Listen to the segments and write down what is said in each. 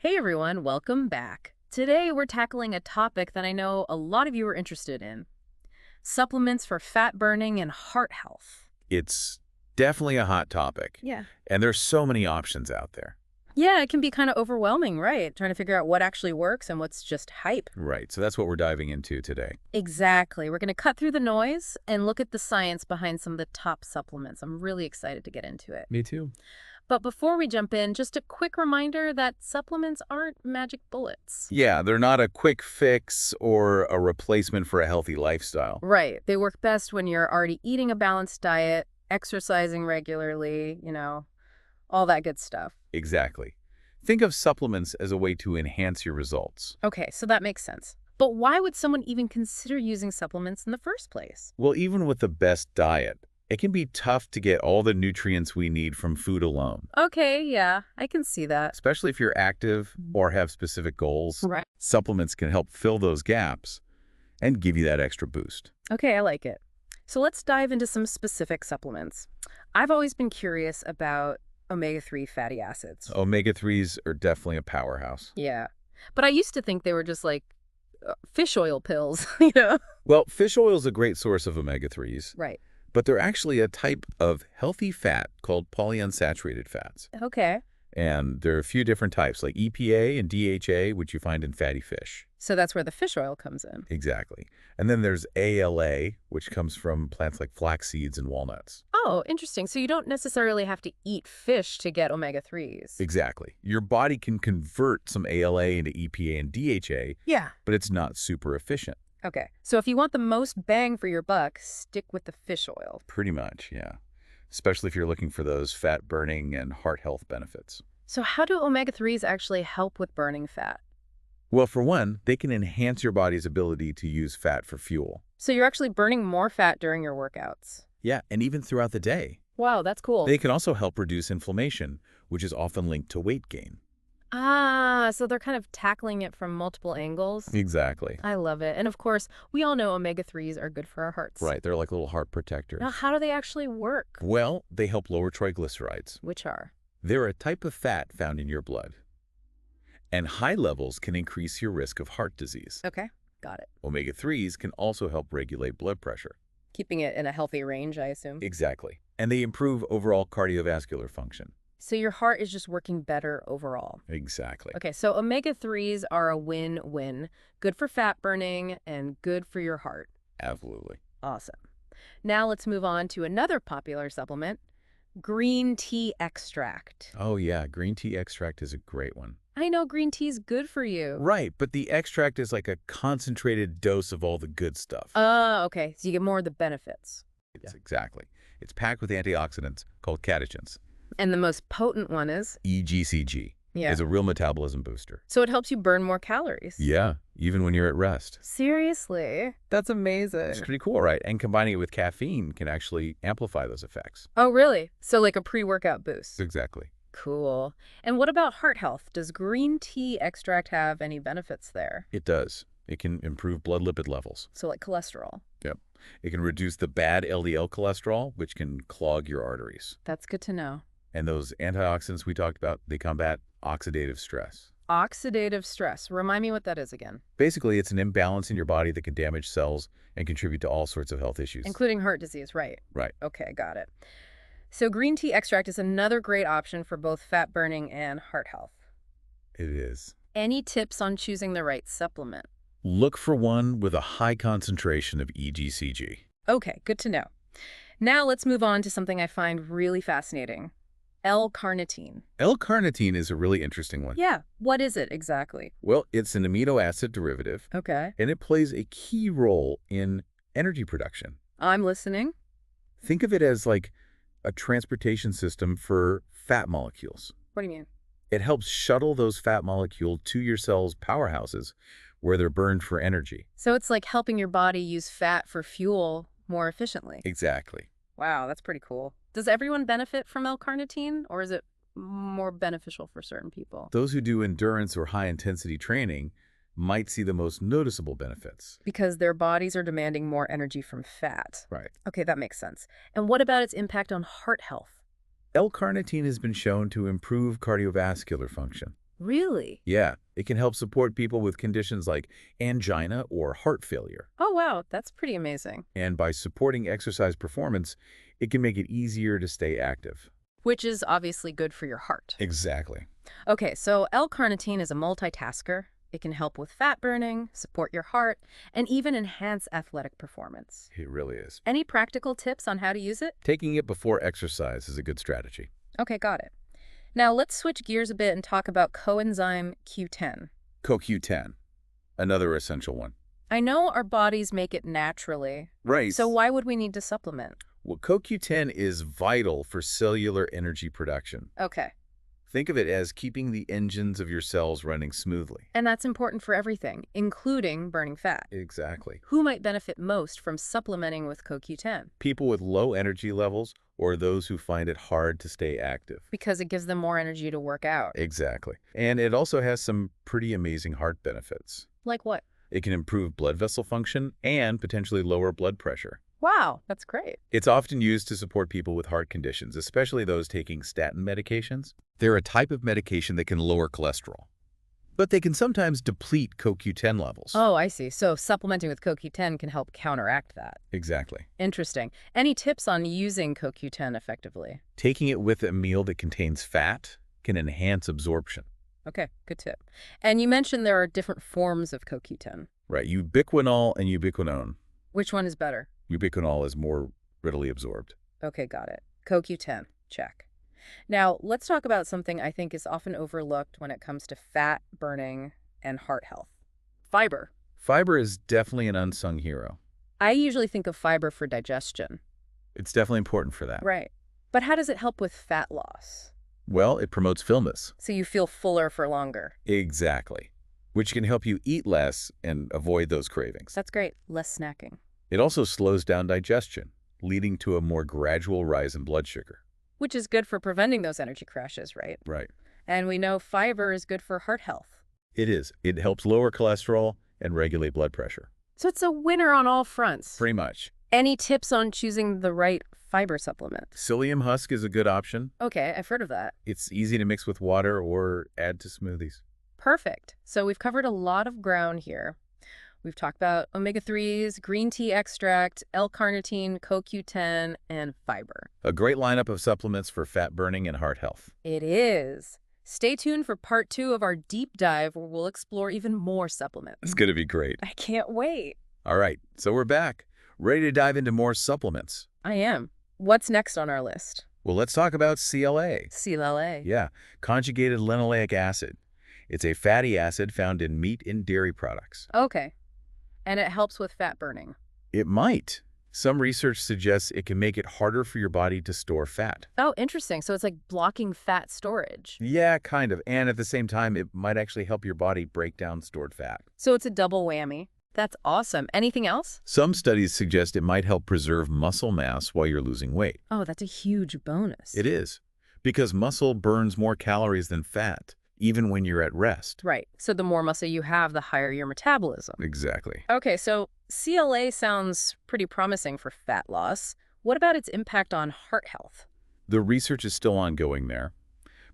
Hey everyone, welcome back. Today we're tackling a topic that I know a lot of you are interested in. Supplements for fat burning and heart health. It's definitely a hot topic, Yeah. and there's so many options out there. Yeah, it can be kind of overwhelming, right? Trying to figure out what actually works and what's just hype. Right, so that's what we're diving into today. Exactly. We're going to cut through the noise and look at the science behind some of the top supplements. I'm really excited to get into it. Me too. But before we jump in, just a quick reminder that supplements aren't magic bullets. Yeah, they're not a quick fix or a replacement for a healthy lifestyle. Right. They work best when you're already eating a balanced diet, exercising regularly, all that good stuff. Exactly. Think of supplements as a way to enhance your results. Okay, so that makes sense. But why would someone even consider using supplements in the first place? Well, even with the best diet, it can be tough to get all the nutrients we need from food alone. Okay, yeah, I can see that. Especially if you're active or have specific goals, Right. supplements can help fill those gaps and give you that extra boost. Okay, I like it. So let's dive into some specific supplements. I've always been curious about omega-3 fatty acids. Omega-3s are definitely a powerhouse. Yeah. But I used to think they were just like fish oil pills. Well, fish oil is a great source of omega-3s, Right. but they're actually a type of healthy fat called polyunsaturated fats. Okay. And there are a few different types, like EPA and DHA, which you find in fatty fish. So that's where the fish oil comes in. Exactly. And then there's ALA, which comes from plants like flax seeds and walnuts. Oh, interesting. So you don't necessarily have to eat fish to get omega-3s. Exactly. Your body can convert some ALA into EPA and DHA, Yeah. but it's not super efficient. Okay. So if you want the most bang for your buck, stick with the fish oil. Pretty much, yeah. Especially if you're looking for those fat burning and heart health benefits. So how do omega-3s actually help with burning fat? Well, for one, they can enhance your body's ability to use fat for fuel. So you're actually burning more fat during your workouts. Yeah, and even throughout the day. Wow, that's cool. They can also help reduce inflammation, which is often linked to weight gain. Ah, so they're kind of tackling it from multiple angles. Exactly. I love it. And of course, we all know omega-3s are good for our hearts. Right, they're like little heart protectors. Now, how do they actually work? Well, they help lower triglycerides. Which are? They're a type of fat found in your blood. And high levels can increase your risk of heart disease. Okay, got it. Omega-3s can also help regulate blood pressure. Keeping it in a healthy range, I assume. Exactly. And they improve overall cardiovascular function. So your heart is just working better overall. Exactly. Okay, so omega-3s are a win-win. Good for fat burning and good for your heart. Absolutely. Awesome. Now let's move on to another popular supplement, green tea extract. Oh yeah, green tea extract is a great one. I know green tea is good for you. Right, but the extract is like a concentrated dose of all the good stuff. Okay, so you get more of the benefits. Exactly. It's packed with antioxidants called catechins. And the most potent one is? EGCG Yeah. is a real metabolism booster. So it helps you burn more calories. Yeah, even when you're at rest. Seriously? That's amazing. It's pretty cool, right? And combining it with caffeine can actually amplify those effects. Oh, really? So like a pre-workout boost? Exactly. Cool. And what about heart health? Does green tea extract have any benefits there? It does. It can improve blood lipid levels. So like cholesterol? Yep. It can reduce the bad LDL cholesterol, which can clog your arteries. That's good to know. And those antioxidants we talked about, they combat oxidative stress. Oxidative stress. Remind me what that is again. Basically, it's an imbalance in your body that can damage cells and contribute to all sorts of health issues. Including heart disease, right? Right. Okay, got it. So green tea extract is another great option for both fat burning and heart health. It is. Any tips on choosing the right supplement? Look for one with a high concentration of EGCG. Okay, good to know. Now let's move on to something I find really fascinating. L-carnitine. L-carnitine is a really interesting one. Yeah, what is it exactly? Well, it's an amino acid derivative, Okay. and it plays a key role in energy production. I'm listening. Think of it as like a transportation system for fat molecules. What do you mean? It helps shuttle those fat molecules to your cell's powerhouses where they're burned for energy. So it's like helping your body use fat for fuel more efficiently. Exactly. Wow, that's pretty cool. Does everyone benefit from L-carnitine, or is it more beneficial for certain people? Those who do endurance or high-intensity training might see the most noticeable benefits. Because their bodies are demanding more energy from fat. Right. Okay, that makes sense. And what about its impact on heart health? L-carnitine has been shown to improve cardiovascular function. Really? Yeah, it can help support people with conditions like angina or heart failure. Oh, wow, that's pretty amazing. And by supporting exercise performance, it can make it easier to stay active. Which is obviously good for your heart. Exactly. Okay, so L-carnitine is a multitasker. It can help with fat burning, support your heart, and even enhance athletic performance. It really is. Any practical tips on how to use it? Taking it before exercise is a good strategy. Okay, got it. Now let's switch gears a bit and talk about coenzyme Q10. CoQ10, another essential one. I know our bodies make it naturally, Right. so why would we need to supplement? Well, CoQ10 is vital for cellular energy production. Okay, Think of it as keeping the engines of your cells running smoothly. and that's important for everything, including burning fat. Exactly. Who might benefit most from supplementing with CoQ10? People with low energy levels or those who find it hard to stay active. Because it gives them more energy to work out. Exactly. And it also has some pretty amazing heart benefits. Like what? It can improve blood vessel function and potentially lower blood pressure. Wow, that's great. It's often used to support people with heart conditions, especially those taking statin medications. They're a type of medication that can lower cholesterol, but they can sometimes deplete CoQ10 levels. Oh, I see. So supplementing with CoQ10 can help counteract that. Exactly. Interesting. Any tips on using CoQ10 effectively? Taking it with a meal that contains fat can enhance absorption. Okay, good tip. And you mentioned there are different forms of CoQ10. Right, ubiquinol and ubiquinone. Which one is better? Ubiquinol is more readily absorbed. Okay, got it. CoQ10, check. Now, let's talk about something I think is often overlooked when it comes to fat burning and heart health. Fiber. Fiber is definitely an unsung hero. I usually think of fiber for digestion. It's definitely important for that. Right. But how does it help with fat loss? Well, it promotes fullness. So you feel fuller for longer. Exactly. Which can help you eat less and avoid those cravings. That's great. Less snacking. It also slows down digestion, leading to a more gradual rise in blood sugar. Which is good for preventing those energy crashes, right? Right. And we know fiber is good for heart health. It is. It helps lower cholesterol and regulate blood pressure. So it's a winner on all fronts. Pretty much. Any tips on choosing the right fiber supplement? Psyllium husk is a good option. Okay, I've heard of that. It's easy to mix with water or add to smoothies. Perfect. So we've covered a lot of ground here. We've talked about omega-3s, green tea extract, L-carnitine, CoQ10, and fiber. A great lineup of supplements for fat burning and heart health. It is. Stay tuned for part 2 of our deep dive where we'll explore even more supplements. It's going to be great. I can't wait. All right, so we're back, ready to dive into more supplements. I am. What's next on our list? Well, let's talk about CLA. CLA. Yeah, conjugated linoleic acid. It's a fatty acid found in meat and dairy products. Okay. And it helps with fat burning. It might. Some research suggests it can make it harder for your body to store fat. Oh, interesting. So it's like blocking fat storage. Yeah, kind of. And at the same time, it might actually help your body break down stored fat. So it's a double whammy. That's awesome. Anything else? Some studies suggest it might help preserve muscle mass while you're losing weight. Oh, that's a huge bonus. It is, because muscle burns more calories than fat, even when you're at rest. Right. So the more muscle you have, the higher your metabolism. Exactly. Okay, so CLA sounds pretty promising for fat loss. What about its impact on heart health? The research is still ongoing there,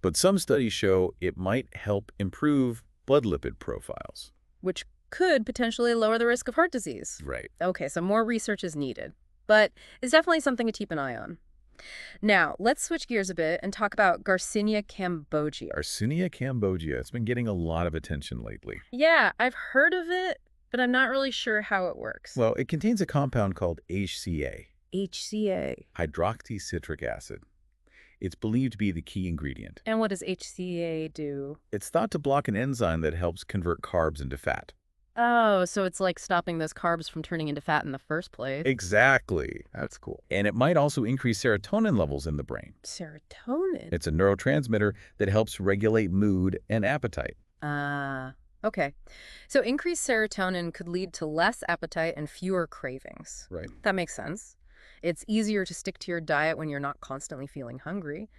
but some studies show it might help improve blood lipid profiles. Which could potentially lower the risk of heart disease. Right. Okay, so more research is needed, but it's definitely something to keep an eye on. Now, let's switch gears a bit and talk about Garcinia cambogia. Garcinia cambogia. It's been getting a lot of attention lately. Yeah, I've heard of it, but I'm not really sure how it works. Well, it contains a compound called HCA, HCA. hydroxycitric acid. It's believed to be the key ingredient. And what does HCA do? It's thought to block an enzyme that helps convert carbs into fat. Oh, so it's like stopping those carbs from turning into fat in the first place. Exactly. That's cool. And it might also increase serotonin levels in the brain. Serotonin? It's a neurotransmitter that helps regulate mood and appetite. Okay. So increased serotonin could lead to less appetite and fewer cravings. Right. That makes sense. It's easier to stick to your diet when you're not constantly feeling hungry.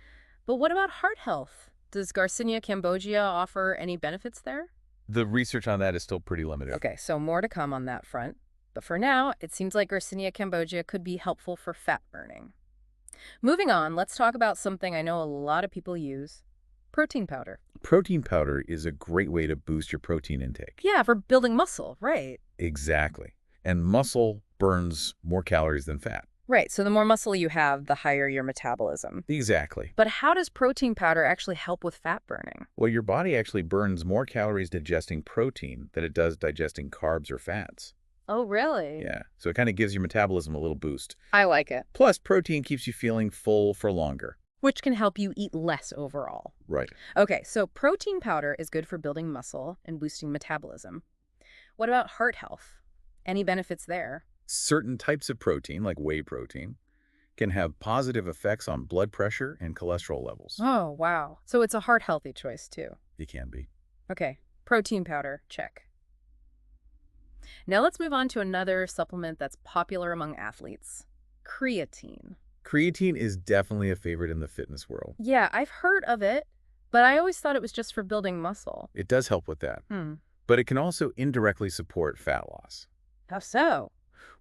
But what about heart health? Does Garcinia cambogia offer any benefits there? The research on that is still pretty limited. Okay, so more to come on that front. But for now, it seems like Garcinia cambogia could be helpful for fat burning. Moving on, let's talk about something I know a lot of people use, Protein powder. Protein powder is a great way to boost your protein intake. Yeah, for building muscle, right. Exactly. And muscle burns more calories than fat. Right, so the more muscle you have, the higher your metabolism. Exactly. But how does protein powder actually help with fat burning? Well, your body actually burns more calories digesting protein than it does digesting carbs or fats. Oh, really? Yeah, so it kind of gives your metabolism a little boost. I like it. Plus, protein keeps you feeling full for longer. Which can help you eat less overall. Right. Okay, so protein powder is good for building muscle and boosting metabolism. What about heart health? Any benefits there? Certain types of protein, like whey protein, can have positive effects on blood pressure and cholesterol levels. Oh, wow. So it's a heart healthy choice too. It can be. Okay, protein powder, check. Now let's move on to another supplement that's popular among athletes. Creatine. Creatine is definitely a favorite in the fitness world. Yeah, I've heard of it, but I always thought it was just for building muscle. It does help with that, Hmm. but it can also indirectly support fat loss. How so?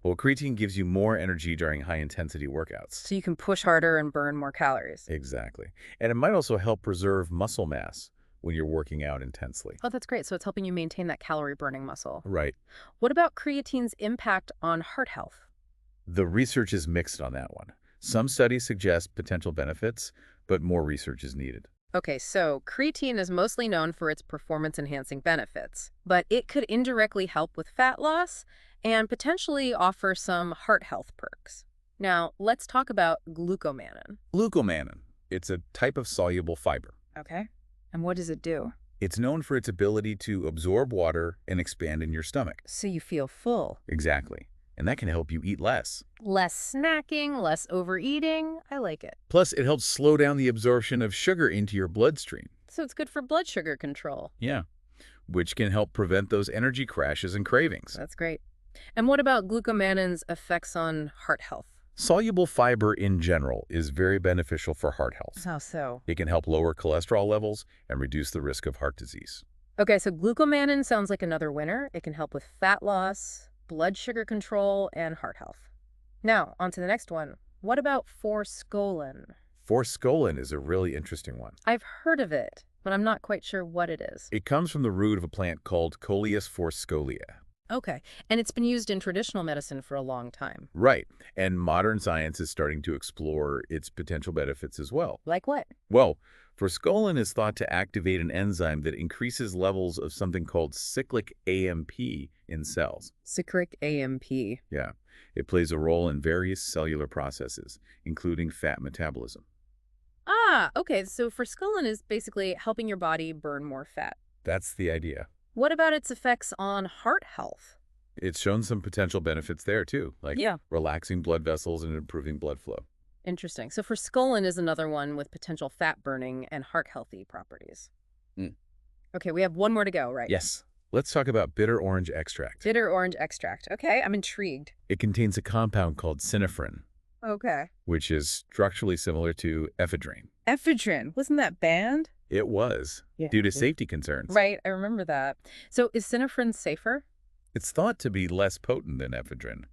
Well, creatine gives you more energy during high-intensity workouts. So you can push harder and burn more calories. Exactly. And it might also help preserve muscle mass when you're working out intensely. Oh, that's great. So it's helping you maintain that calorie burning muscle. Right. What about creatine's impact on heart health? The research is mixed on that one. Some studies suggest potential benefits, but more research is needed. Okay, so creatine is mostly known for its performance-enhancing benefits, but it could indirectly help with fat loss and potentially offer some heart health perks. Now, let's talk about glucomannan. Glucomannan. It's a type of soluble fiber. Okay. And what does it do? It's known for its ability to absorb water and expand in your stomach. So you feel full. Exactly. And that can help you eat less. Less snacking, less overeating. I like it. Plus, it helps slow down the absorption of sugar into your bloodstream. So it's good for blood sugar control. Yeah. Which can help prevent those energy crashes and cravings. That's great. And what about glucomannan's effects on heart health? Soluble fiber in general is very beneficial for heart health. How so? It can help lower cholesterol levels and reduce the risk of heart disease. Okay, so glucomannan sounds like another winner. It can help with fat loss, blood sugar control, and heart health. Now, on to the next one. What about forskolin? Forskolin is a really interesting one. I've heard of it, but I'm not quite sure what it is. It comes from the root of a plant called Coleus forscolia. Okay, and it's been used in traditional medicine for a long time. Right, and modern science is starting to explore its potential benefits as well. Like what? Well, forskolin is thought to activate an enzyme that increases levels of something called cyclic AMP in cells. Cyclic AMP. Yeah, it plays a role in various cellular processes, including fat metabolism. Ah, okay, so forskolin is basically helping your body burn more fat. That's the idea. What about its effects on heart health? It's shown some potential benefits there too, like Yeah. relaxing blood vessels and improving blood flow. Interesting. So forskolin is another one with potential fat burning and heart healthy properties. Mm. Okay, we have one more to go, right? Yes. Let's talk about bitter orange extract. Bitter orange extract. Okay, I'm intrigued. It contains a compound called synephrine, Okay. which is structurally similar to ephedrine. Ephedrine. Wasn't that banned? It was, Yeah. due to safety concerns. Right, I remember that. So is synephrine safer? It's thought to be less potent than ephedrine,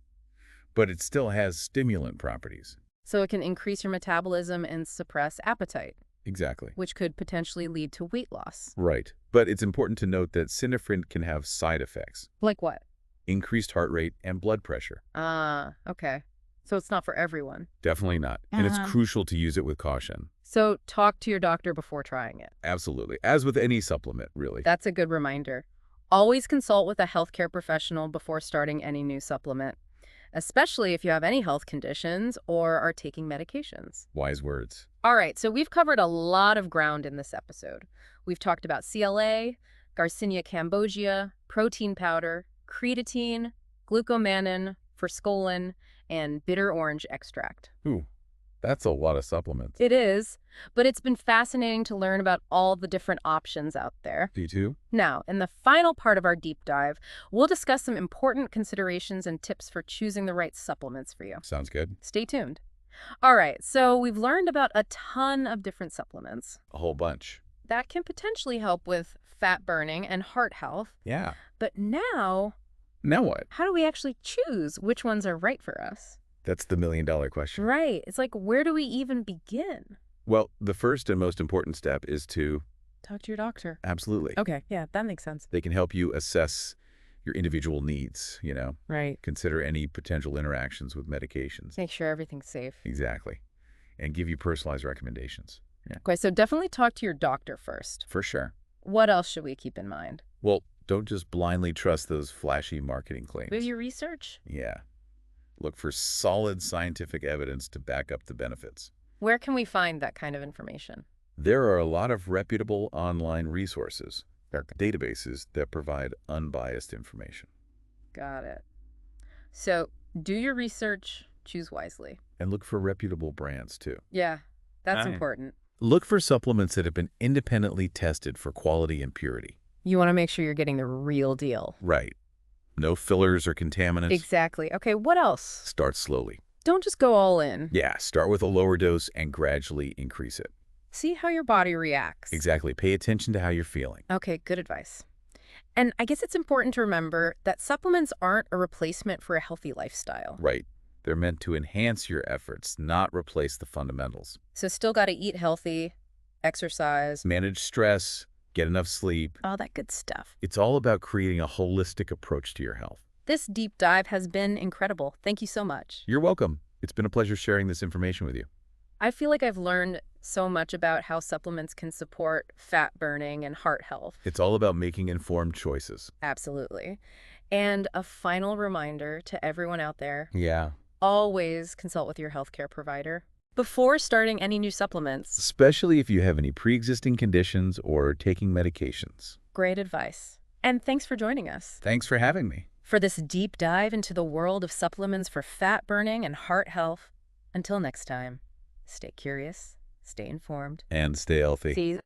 but it still has stimulant properties. So it can increase your metabolism and suppress appetite, Exactly. which could potentially lead to weight loss. Right. But it's important to note that synephrine can have side effects, Like what? increased heart rate and blood pressure. Ah, okay. So it's not for everyone. Definitely not. And it's Uh-huh. crucial to use it with caution. So talk to your doctor before trying it. Absolutely. As with any supplement, really. That's a good reminder. Always consult with a healthcare professional before starting any new supplement, especially if you have any health conditions or are taking medications. Wise words. All right, so we've covered a lot of ground in this episode. We've talked about CLA, Garcinia cambogia, protein powder, creatine, glucomannan, forskolin, and bitter orange extract. Ooh, that's a lot of supplements. It is, but it's been fascinating to learn about all the different options out there. D2? Now, in the final part of our deep dive, we'll discuss some important considerations and tips for choosing the right supplements for you. Sounds good. Stay tuned. All right, so we've learned about a ton of different supplements A whole bunch. that can potentially help with fat burning and heart health. Yeah. But now, Now what? how do we actually choose which ones are right for us? That's the million-dollar question. Right. It's like, where do we even begin? Well, the first and most important step is to Talk to your doctor. absolutely. Okay, yeah, that makes sense. They can help you assess your individual needs, Right. consider any potential interactions with medications. Make sure everything's safe. Exactly. And give you personalized recommendations. Yeah, Okay, so definitely talk to your doctor first. for sure. What else should we keep in mind? Well, don't just blindly trust those flashy marketing With claims. your research? Yeah. Look for solid scientific evidence to back up the benefits. Where can we find that kind of information? There are a lot of reputable online resources, databases that provide unbiased information. Got it. So do your research, choose wisely. And look for reputable brands, too. Yeah, that's Aye. important. Look for supplements that have been independently tested for quality and purity. You want to make sure you're getting the real deal. Right. No fillers or contaminants. Exactly. Okay, what else? Start slowly. Don't just go all in. Yeah, start with a lower dose and gradually increase it. See how your body reacts. Exactly. Pay attention to how you're feeling. Okay, good advice. And I guess it's important to remember that supplements aren't a replacement for a healthy lifestyle. Right. They're meant to enhance your efforts, not replace the fundamentals. So still got to eat healthy, exercise, Manage stress, get enough sleep. all that good stuff. It's all about creating a holistic approach to your health. This deep dive has been incredible. Thank you so much. You're welcome. It's been a pleasure sharing this information with you. I feel like I've learned so much about how supplements can support fat burning and heart health. It's all about making informed choices. Absolutely. And a final reminder to everyone out there, Yeah. always consult with your healthcare provider before starting any new supplements. Especially if you have any pre-existing conditions or taking medications. Great advice. And thanks for joining us Thanks for having me. for this deep dive into the world of supplements for fat burning and heart health. Until next time, stay curious, stay informed. And stay healthy. See